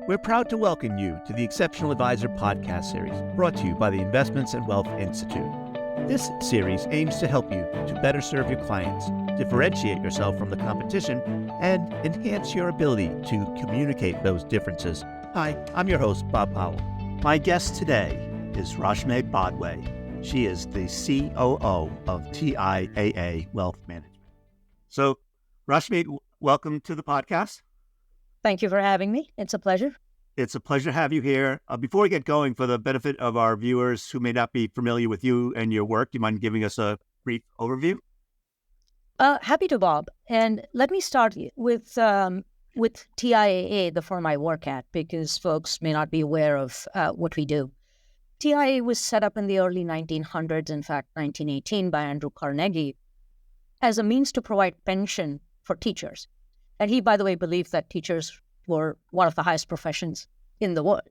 We're proud to welcome you to the Exceptional Advisor podcast series, brought to you by the Investments and Wealth Institute. This series aims to help you to better serve your clients, differentiate yourself from the competition, and enhance your ability to communicate those differences. Hi, I'm your host, Bob Powell. My guest today is Rashmi Badwe. She is the COO of TIAA Wealth Management. So, Rashmi, welcome to the podcast. Thank you for having me. It's a pleasure. It's a pleasure to have you here. Before we get going, for the benefit of our viewers who may not be familiar with you and your work, do you mind giving us a brief overview? Happy to, Bob. And let me start with TIAA, the firm I work at, because folks may not be aware of what we do. TIAA was set up in the early 1900s, in fact, 1918, by Andrew Carnegie, as a means to provide pension for teachers. And he, by the way, believed that teachers were one of the highest professions in the world.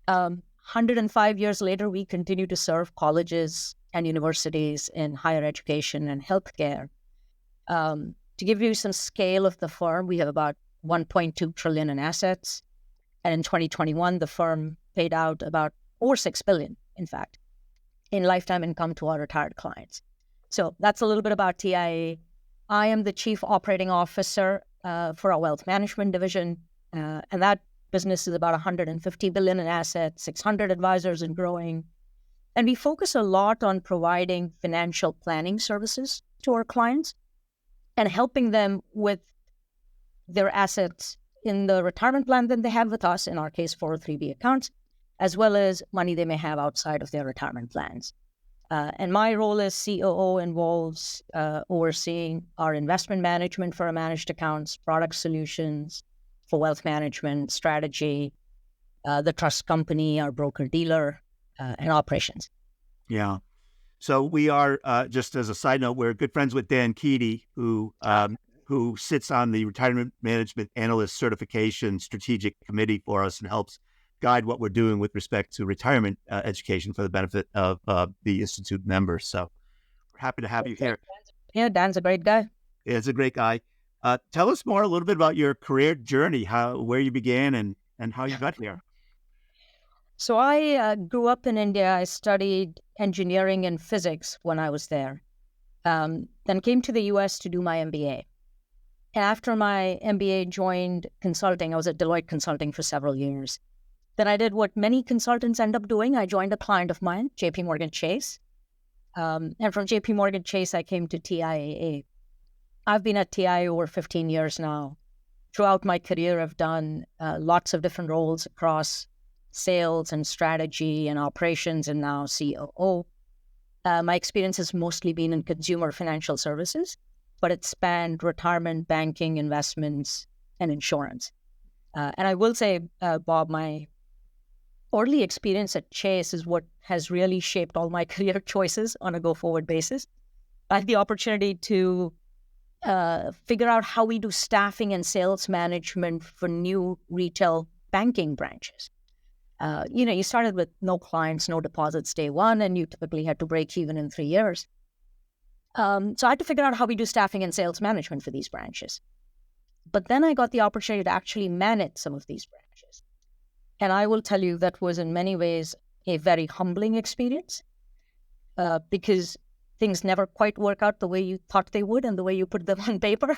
105 years later, we continue to serve colleges and universities in higher education and healthcare. To give you some scale of the firm, we have about $1.2 trillion in assets. And in 2021, the firm paid out about over $6 billion, in fact, in lifetime income to our retired clients. So that's a little bit about TIAA. I am the Chief Operating Officer for our wealth management division, and that business is about $150 billion in assets, 600 advisors and growing. And we focus a lot on providing financial planning services to our clients and helping them with their assets in the retirement plan that they have with us, in our case, 403(b) accounts, as well as money they may have outside of their retirement plans. And my role as COO involves overseeing our investment management for our managed accounts, product solutions for wealth management, strategy, the trust company, our broker-dealer, and operations. Yeah. So we are, just as a side note, we're good friends with Dan Keaty, who sits on the Retirement Management Analyst Certification Strategic Committee for us and helps guide what we're doing with respect to retirement education for the benefit of the Institute members. So we're happy to have you here. Yeah, Dan's a great guy. Yeah, he's a great guy. Tell us more a little bit about your career journey, where you began and how you got here. So I grew up in India. I studied engineering and physics when I was there. Then came to the U.S. to do my MBA. And after my MBA, joined consulting. I was at Deloitte Consulting for several years. Then I did what many consultants end up doing. I joined a client of mine, JPMorgan Chase. And from JPMorgan Chase, I came to TIAA. I've been at TIAA over 15 years now. Throughout my career, I've done lots of different roles across sales and strategy and operations, and now COO. My experience has mostly been in consumer financial services, but it spanned retirement, banking, investments, and insurance. And I will say, Bob, my early experience at Chase is what has really shaped all my career choices on a go-forward basis. I had the opportunity to figure out how we do staffing and sales management for new retail banking branches. You started with no clients, no deposits day one, and you typically had to break even in 3 years. So I had to figure out how we do staffing and sales management for these branches. But then I got the opportunity to actually manage some of these branches. And I will tell you that was in many ways a very humbling experience because things never quite work out the way you thought they would and the way you put them on paper.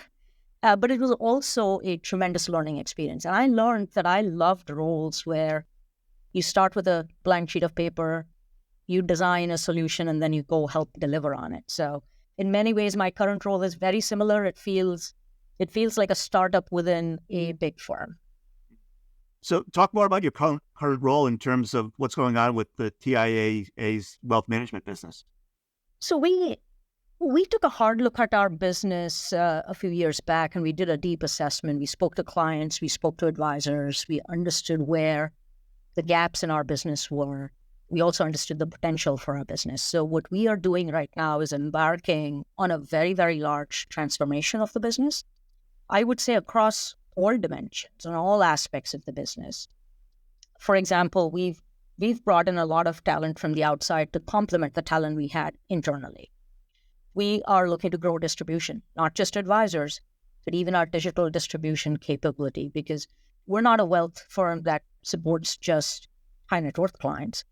But it was also a tremendous learning experience. And I learned that I loved roles where you start with a blank sheet of paper, you design a solution, and then you go help deliver on it. So in many ways, my current role is very similar. It feels like a startup within a big firm. So talk more about your current role in terms of what's going on with the TIAA's wealth management business. So we took a hard look at our business a few years back, and we did a deep assessment. We spoke to clients, we spoke to advisors, we understood where the gaps in our business were. We also understood the potential for our business. So what we are doing right now is embarking on a very, very large transformation of the business. I would say across all dimensions and all aspects of the business. For example, we've brought in a lot of talent from the outside to complement the talent we had internally. We are looking to grow distribution, not just advisors, but even our digital distribution capability, because we're not a wealth firm that supports just high net worth clients.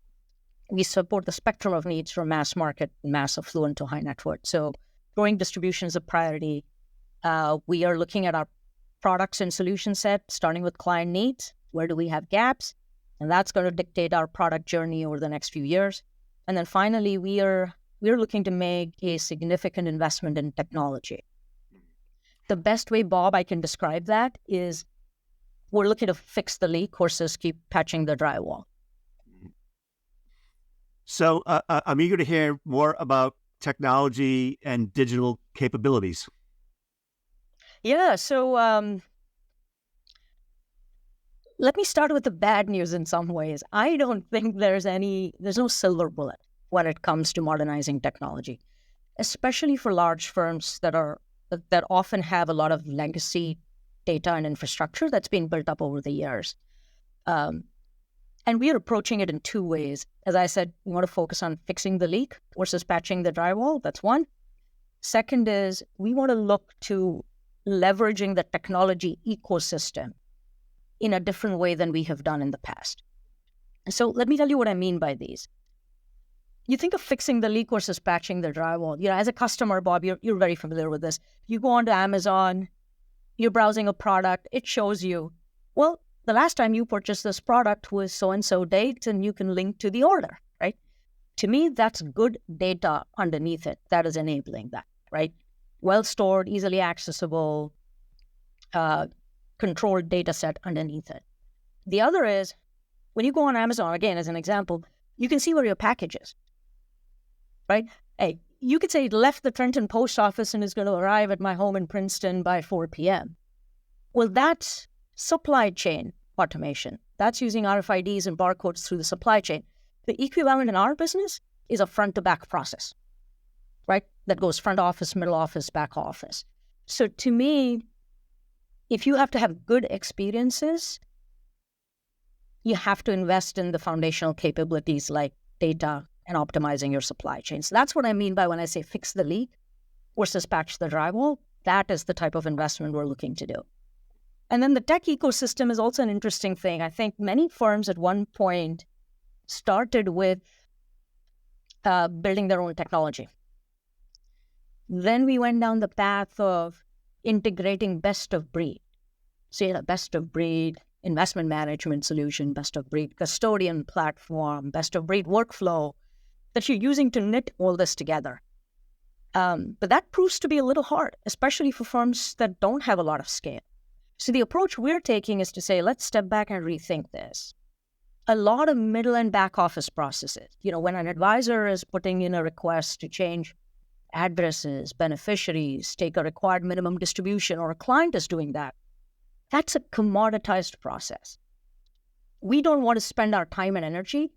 We support the spectrum of needs from mass market, mass affluent to high net worth. So growing distribution is a priority. We are looking at our products and solution set, starting with client needs. Where do we have gaps? And that's going to dictate our product journey over the next few years. And then finally, we're looking to make a significant investment in technology. The best way, Bob, I can describe that is we're looking to fix the leak versus keep patching the drywall. So I'm eager to hear more about technology and digital capabilities. Yeah, so let me start with the bad news in some ways. I don't think there's no silver bullet when it comes to modernizing technology, especially for large firms that often have a lot of legacy data and infrastructure that's been built up over the years. And we are approaching it in two ways. As I said, we want to focus on fixing the leak versus patching the drywall. That's one. Second is we want to look to leveraging the technology ecosystem in a different way than we have done in the past. So let me tell you what I mean by these. You think of fixing the leak versus patching the drywall. As a customer, Bob, you're very familiar with this. You go onto Amazon, you're browsing a product, it shows you, well, the last time you purchased this product was so-and-so date, and you can link to the order, right? To me, that's good data underneath it that is enabling that, right? Well-stored, easily accessible, controlled data set underneath it. The other is, when you go on Amazon, again, as an example, you can see where your package is, right? Hey, you could say it left the Trenton post office and is going to arrive at my home in Princeton by 4 p.m. Well, that's supply chain automation. That's using RFIDs and barcodes through the supply chain. The equivalent in our business is a front-to-back process, right? That goes front office, middle office, back office. So to me, if you have to have good experiences, you have to invest in the foundational capabilities like data and optimizing your supply chain. So that's what I mean by when I say fix the leak versus patch the drywall. That is the type of investment we're looking to do. And then the tech ecosystem is also an interesting thing. I think many firms at one point started with building their own technology. Then we went down the path of integrating best of breed. So you have best of breed investment management solution, best of breed custodian platform, best of breed workflow that you're using to knit all this together. But that proves to be a little hard, especially for firms that don't have a lot of scale. So the approach we're taking is to say, let's step back and rethink this. A lot of middle and back office processes, when an advisor is putting in a request to change addresses, beneficiaries, take a required minimum distribution, or a client is doing that, that's a commoditized process. We don't want to spend our time and energy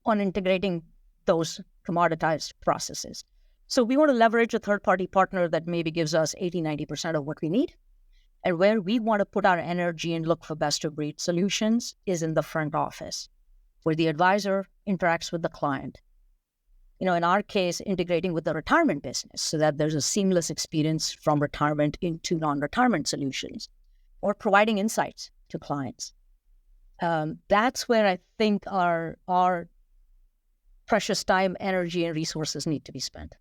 on integrating those commoditized processes. So we want to leverage a third-party partner that maybe gives us 80-90% of what we need. And where we want to put our energy and look for best-of-breed solutions is in the front office, where the advisor interacts with the client. In our case, integrating with the retirement business so that there's a seamless experience from retirement into non-retirement solutions, or providing insights to clients. That's where I think our precious time, energy, and resources need to be spent.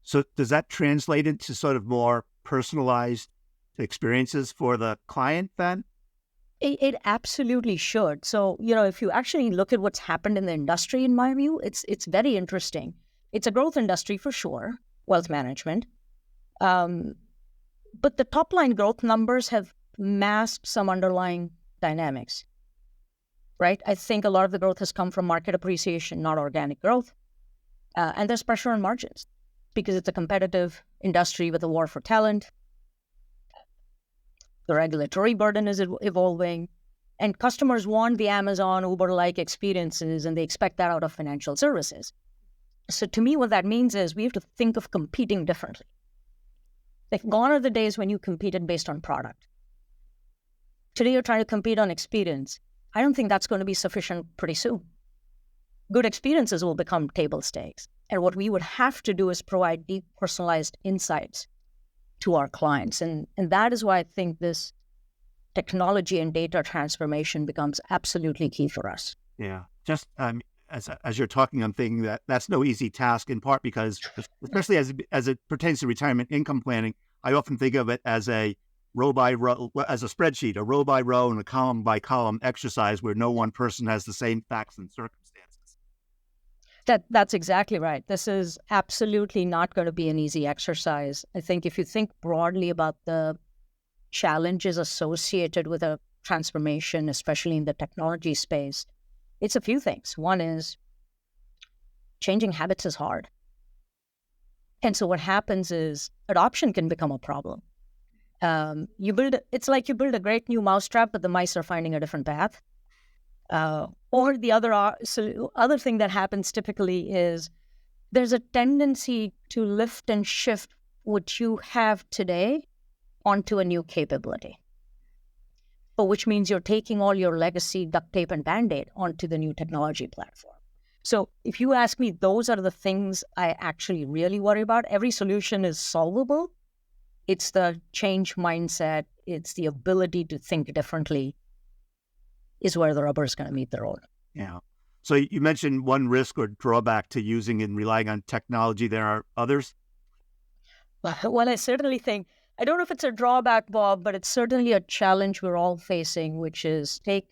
So does that translate into sort of more personalized experiences for the client then? It absolutely should. So, if you actually look at what's happened in the industry, in my view, it's very interesting. It's a growth industry for sure, wealth management. But the top line growth numbers have masked some underlying dynamics, right? I think a lot of the growth has come from market appreciation, not organic growth. And there's pressure on margins because it's a competitive industry with a war for talent. The regulatory burden is evolving, and customers want the Amazon, Uber-like experiences, and they expect that out of financial services. So to me, what that means is we have to think of competing differently. Like, gone are the days when you competed based on product. Today, you're trying to compete on experience. I don't think that's going to be sufficient pretty soon. Good experiences will become table stakes. And what we would have to do is provide deep personalized insights to our clients. And that is why I think this technology and data transformation becomes absolutely key for us. Yeah. Just as you're talking, I'm thinking that's no easy task, in part because, especially as it pertains to retirement income planning, I often think of it as a row by row, as a spreadsheet, a row by row and a column by column exercise where no one person has the same facts and circumstances. That's exactly right. This is absolutely not going to be an easy exercise. I think if you think broadly about the challenges associated with a transformation, especially in the technology space, it's a few things. One is changing habits is hard. And so what happens is adoption can become a problem. It's like you build a great new mousetrap, but the mice are finding a different path. Or the other thing that happens typically is there's a tendency to lift and shift what you have today onto a new capability. But which means you're taking all your legacy duct tape and Band-Aid onto the new technology platform. So if you ask me, those are the things I actually really worry about. Every solution is solvable. It's the change mindset. It's the ability to think differently is where the rubber is going to meet the road. Yeah. So you mentioned one risk or drawback to using and relying on technology. There are others? Well, I certainly think, I don't know if it's a drawback, Bob, but it's certainly a challenge we're all facing, which is take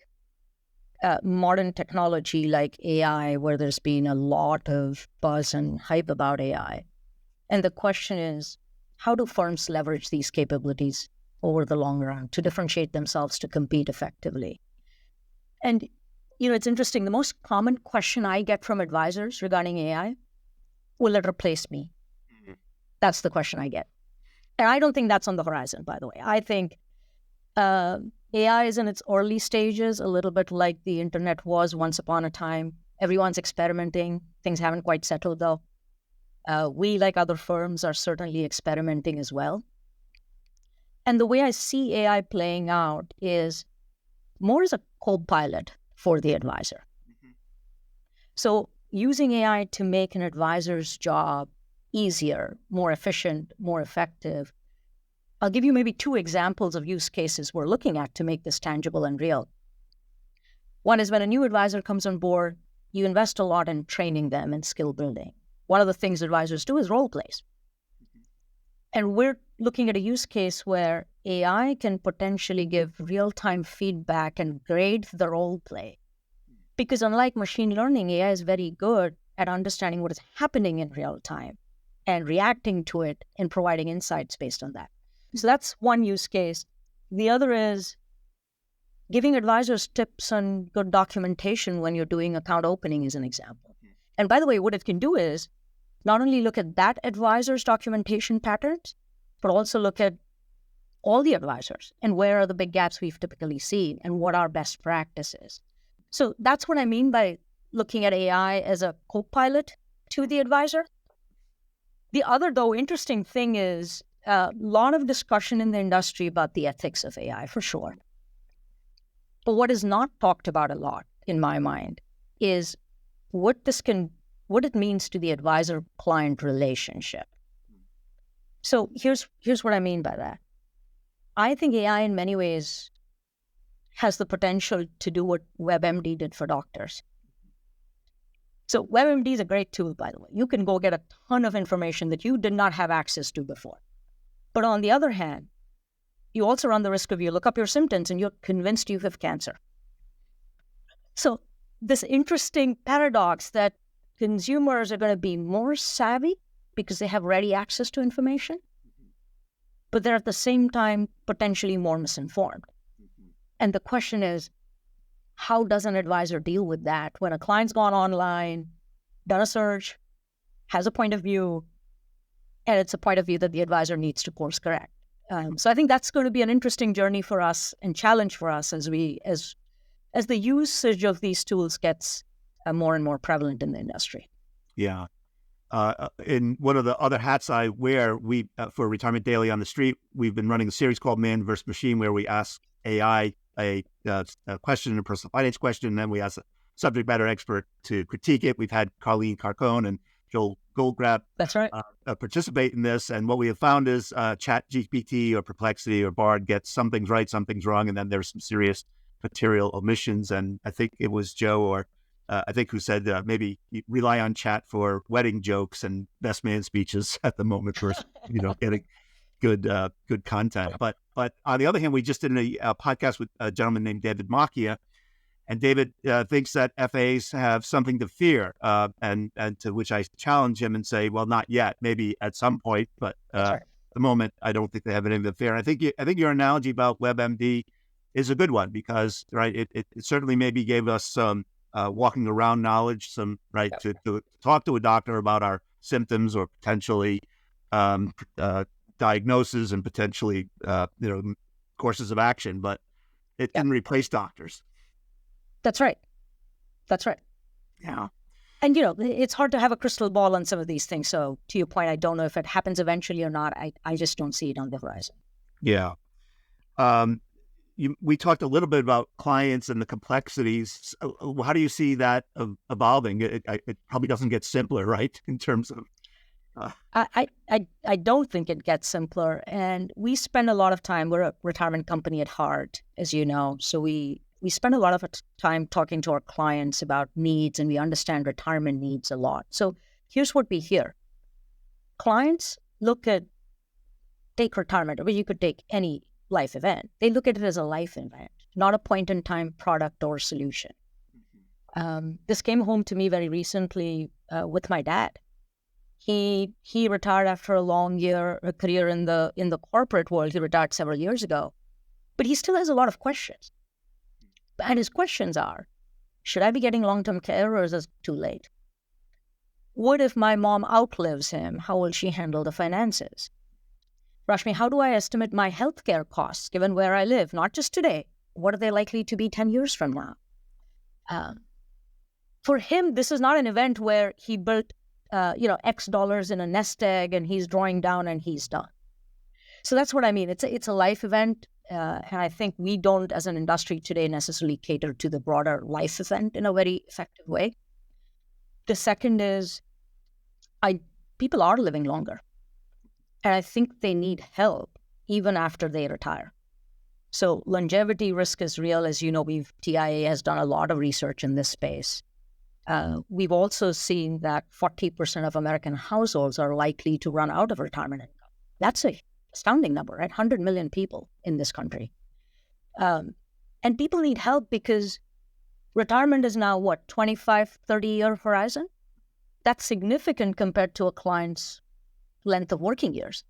modern technology like AI, where there's been a lot of buzz and hype about AI. And the question is, how do firms leverage these capabilities over the long run to differentiate themselves to compete effectively? And, it's interesting. The most common question I get from advisors regarding AI, will it replace me? Mm-hmm. That's the question I get. And I don't think that's on the horizon, by the way. I think AI is in its early stages, a little bit like the internet was once upon a time. Everyone's experimenting. Things haven't quite settled, though. We, like other firms, are certainly experimenting as well. And the way I see AI playing out is more as a co-pilot for the advisor. Mm-hmm. So using AI to make an advisor's job easier, more efficient, more effective. I'll give you maybe 2 examples of use cases we're looking at to make this tangible and real. One is when a new advisor comes on board, you invest a lot in training them and skill building. One of the things advisors do is role plays. Mm-hmm. And we're looking at a use case where AI can potentially give real-time feedback and grade the role play. Because unlike machine learning, AI is very good at understanding what is happening in real time and reacting to it and providing insights based on that. So that's one use case. The other is giving advisors tips on good documentation when you're doing account opening is an example. And by the way, what it can do is not only look at that advisor's documentation patterns, but also look at all the advisors and where are the big gaps we've typically seen and what are best practices. So that's what I mean by looking at AI as a co-pilot to the advisor. The other, though, interesting thing is a lot of discussion in the industry about the ethics of AI, for sure. But what is not talked about a lot, in my mind, is what it means to the advisor-client relationship. So here's what I mean by that. I think AI, in many ways, has the potential to do what WebMD did for doctors. So WebMD is a great tool, by the way. You can go get a ton of information that you did not have access to before. But on the other hand, you also run the risk of you look up your symptoms and you're convinced you have cancer. So this interesting paradox that consumers are going to be more savvy because they have ready access to information, but they're at the same time potentially more misinformed. And the question is, how does an advisor deal with that when a client's gone online, done a search, has a point of view, and it's a point of view that the advisor needs to course correct? So I think that's going to be an interesting journey for us and challenge for us as the usage of these tools gets more and more prevalent in the industry. Yeah. In one of the other hats I wear, we for Retirement Daily on the Street, we've been running a series called Man vs. Machine, where we ask AI a question, a personal finance question, and then we ask a subject matter expert to critique it. We've had Colleen Carcone and Joel gold grab That's right. participate in this. And what we have found is Chat GPT or Perplexity or Bard gets some things right, some things wrong, and then there's some serious material omissions. And I think it was Joe or I think who said maybe you rely on chat for wedding jokes and best man speeches at the moment for getting good content. But on the other hand, we just did a podcast with a gentleman named David Macchia, and David thinks that FAs have something to fear, and to which I challenge him and say, well, not yet, maybe at some point, but at the moment, I don't think they have anything to fear. And I think your analogy about WebMD is a good one because it certainly maybe gave us some walking around knowledge, some to talk to a doctor about our symptoms or potentially diagnosis and potentially courses of action, but it can replace doctors. That's right. Yeah. And it's hard to have a crystal ball on some of these things. So to your point, I don't know if it happens eventually or not. I just don't see it on the horizon. Yeah. We talked a little bit about clients and the complexities. How do you see that evolving? It probably doesn't get simpler, right? In terms of I don't think it gets simpler. And we spend a lot of time, we're a retirement company at heart, as you know. So we spend a lot of time talking to our clients about needs, and we understand retirement needs a lot. So here's what we hear. Clients take retirement, or you could take any life event. They look at it as a life event, not a point-in-time product or solution. This came home to me very recently with my dad. He retired after a long career in the corporate world. He retired several years ago, but he still has a lot of questions. And his questions are, should I be getting long-term care or is this too late? What if my mom outlives him? How will she handle the finances? Rashmi, how do I estimate my healthcare costs given where I live? Not just today. What are they likely to be 10 years from now? For him, this is not an event where he built X dollars in a nest egg and he's drawing down and he's done. So that's what I mean. It's a life event. And I think we don't, as an industry today, necessarily cater to the broader life event in a very effective way. The second is people are living longer. And I think they need help even after they retire. So longevity risk is real. As you know, TIAA has done a lot of research in this space. We've also seen that 40% of American households are likely to run out of retirement income. That's an astounding number, right? 100 million people in this country. And people need help because retirement is now, 25, 30-year horizon? That's significant compared to a client's length of working years.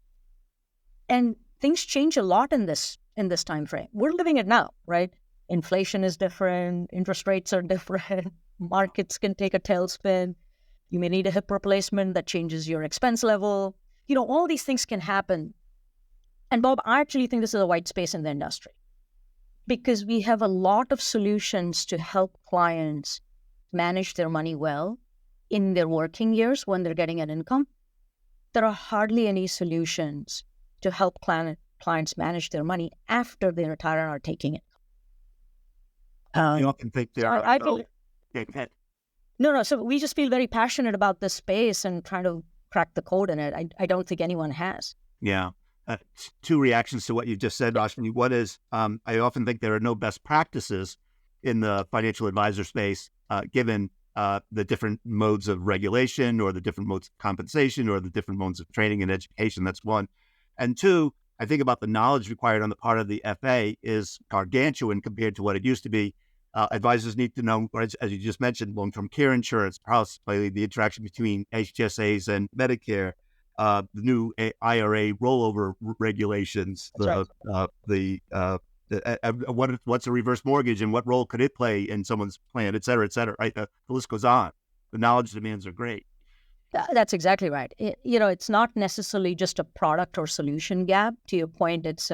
And things change a lot in this time frame. We're living it now, right? Inflation is different, interest rates are different, markets can take a tailspin. You may need a hip replacement that changes your expense level. All these things can happen. And Bob, I actually think this is a white space in the industry because we have a lot of solutions to help clients manage their money well in their working years when they're getting an income. There are hardly any solutions to help clients manage their money after they retire and are taking it. You often think they are. No. So we just feel very passionate about this space and trying to crack the code in it. I don't think anyone has. Yeah. Two reactions to what you just said, Rashmi. One is I often think there are no best practices in the financial advisor space, given the different modes of regulation or the different modes of compensation or the different modes of training and education. That's one. And two, I think about the knowledge required on the part of the FA is gargantuan compared to what it used to be. Advisors need to know, as you just mentioned, long-term care insurance, possibly the interaction between HSAs and Medicare, the new IRA rollover regulations, what's a reverse mortgage and what role could it play in someone's plan, et cetera, right? The list goes on. The knowledge demands are great. That's exactly right. It's not necessarily just a product or solution gap. To your point, it's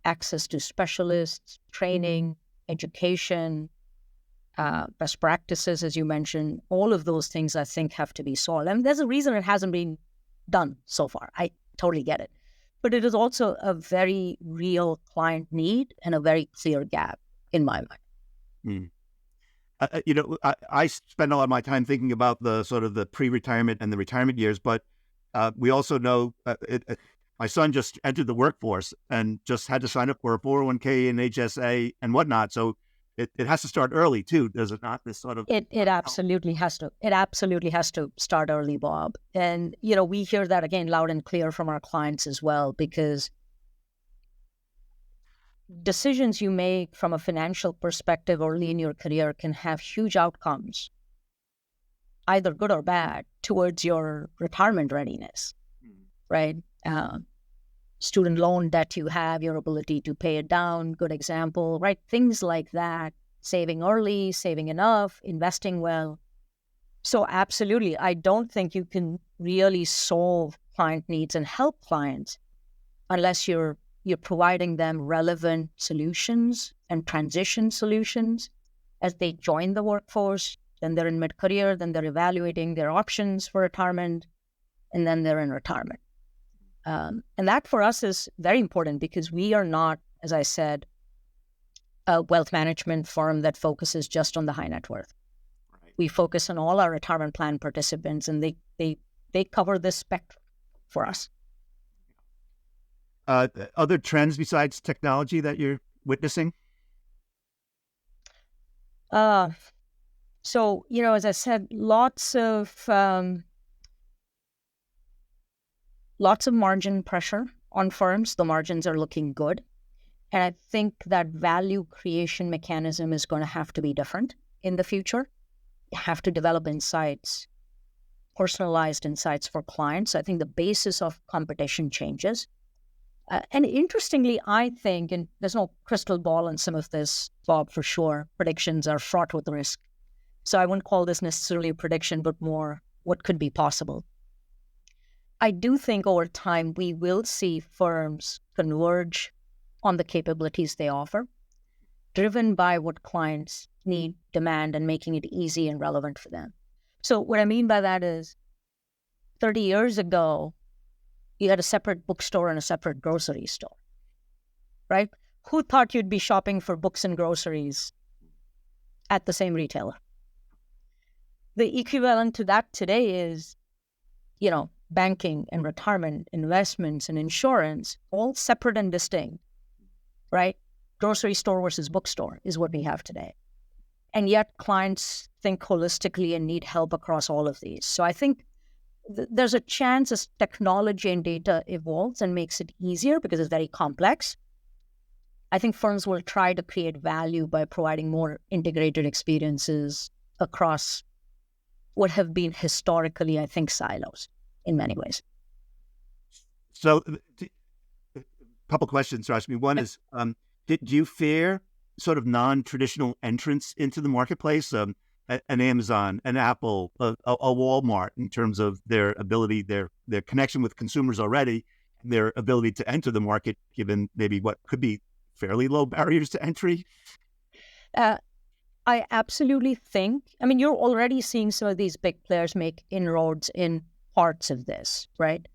access to specialists, training, education, best practices, as you mentioned. All of those things, I think, have to be solved. And there's a reason it hasn't been done so far. I totally get it. But it is also a very real client need and a very clear gap in my mind. I spend a lot of my time thinking about the sort of the pre-retirement and the retirement years, but we also know my son just entered the workforce and just had to sign up for a 401k and HSA and whatnot. So it has to start early too, does it not? This sort of It absolutely has to. It absolutely has to start early, Bob. And we hear that again loud and clear from our clients as well, because decisions you make from a financial perspective early in your career can have huge outcomes, either good or bad, towards your retirement readiness, right? Student loan debt you have, your ability to pay it down, good example, right? Things like that, saving early, saving enough, investing well. So absolutely, I don't think you can really solve client needs and help clients unless you're providing them relevant solutions and transition solutions as they join the workforce. Then they're in mid-career, then they're evaluating their options for retirement, and then they're in retirement. And that for us is very important because we are not, as I said, a wealth management firm that focuses just on the high net worth. Right. We focus on all our retirement plan participants, and they cover this spectrum for us. Other trends besides technology that you're witnessing? So, as I said, lots of margin pressure on firms. The margins are looking good. And I think that value creation mechanism is going to have to be different in the future. You have to develop insights, personalized insights for clients. I think the basis of competition changes. And interestingly, I think, and there's no crystal ball on some of this, Bob, for sure, predictions are fraught with risk. So I wouldn't call this necessarily a prediction, but more what could be possible. I do think over time we will see firms converge on the capabilities they offer, driven by what clients need, demand, and making it easy and relevant for them. So what I mean by that is 30 years ago, you had a separate bookstore and a separate grocery store, right? Who thought you'd be shopping for books and groceries at the same retailer? The equivalent to that today is, banking and retirement, investments and insurance, all separate and distinct, right? Grocery store versus bookstore is what we have today. And yet clients think holistically and need help across all of these. So I think there's a chance as technology and data evolves and makes it easier because it's very complex. I think firms will try to create value by providing more integrated experiences across what have been historically, I think, silos in many ways. So a couple questions, Rashmi. One is, do you fear sort of non-traditional entrants into the marketplace? An Amazon, an Apple, a Walmart, in terms of their ability, their connection with consumers already, and their ability to enter the market, given maybe what could be fairly low barriers to entry? I absolutely think, you're already seeing some of these big players make inroads in parts of this, right?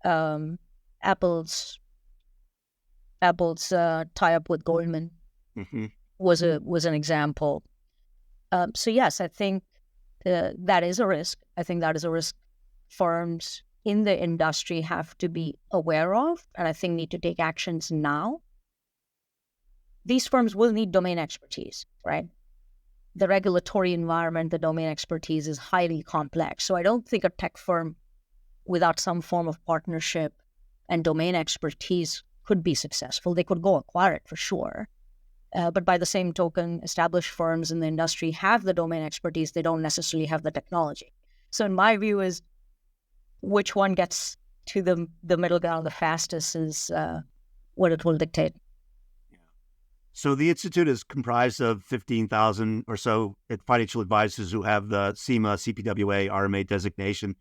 Apple's tie-up with Goldman was an example. So yes, I think that is a risk. I think that is a risk firms in the industry have to be aware of, and I think need to take actions now. These firms will need domain expertise, right? The regulatory environment, the domain expertise is highly complex. So I don't think a tech firm without some form of partnership and domain expertise could be successful. They could go acquire it for sure. But by the same token, established firms in the industry have the domain expertise. They don't necessarily have the technology. So in my view is which one gets to the middle ground the fastest is what it will dictate. So the Institute is comprised of 15,000 or so financial advisors who have the CIMA, CPWA, RMA designation.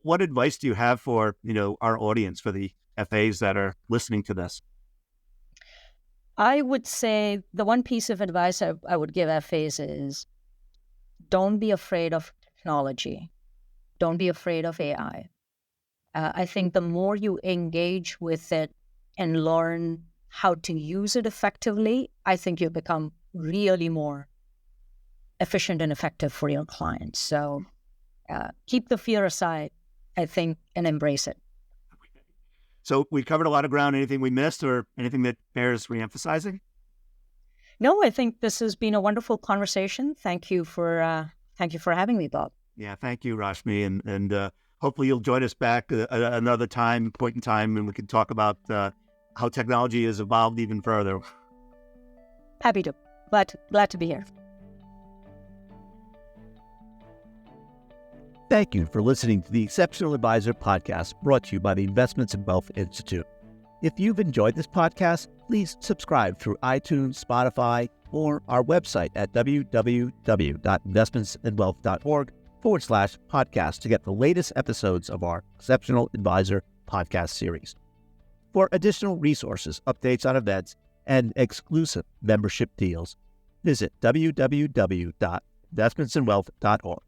What advice do you have for, our audience, for the FAs that are listening to this? I would say the one piece of advice I would give FAs is don't be afraid of technology. Don't be afraid of AI. I think the more you engage with it and learn how to use it effectively, I think you become really more efficient and effective for your clients. So keep the fear aside, I think, and embrace it. So we covered a lot of ground. Anything we missed or anything that bears reemphasizing? No, I think this has been a wonderful conversation. Thank you for having me, Bob. Yeah, thank you, Rashmi, and hopefully you'll join us back another point in time, and we can talk about how technology has evolved even further. Happy to. Glad to be here. Thank you for listening to the Exceptional Advisor podcast brought to you by the Investments and Wealth Institute. If you've enjoyed this podcast, please subscribe through iTunes, Spotify, or our website at www.investmentsandwealth.org/podcast to get the latest episodes of our Exceptional Advisor podcast series. For additional resources, updates on events, and exclusive membership deals, visit www.investmentsandwealth.org.